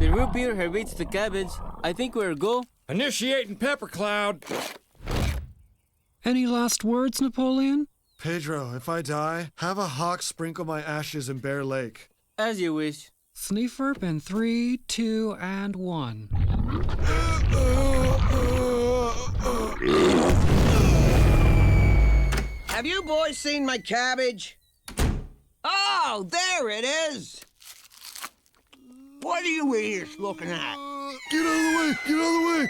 The root beer have reached the cabbage. I think we're go. Initiating pepper cloud. Any last words, Napoleon? Pedro, if I die, have a hawk sprinkle my ashes in Bear Lake. As you wish. Sneefurp in 3, 2, and 1. Have you boys seen my cabbage? Oh, there it is! What are you idiots looking at? Get out of the way! Get out of the way!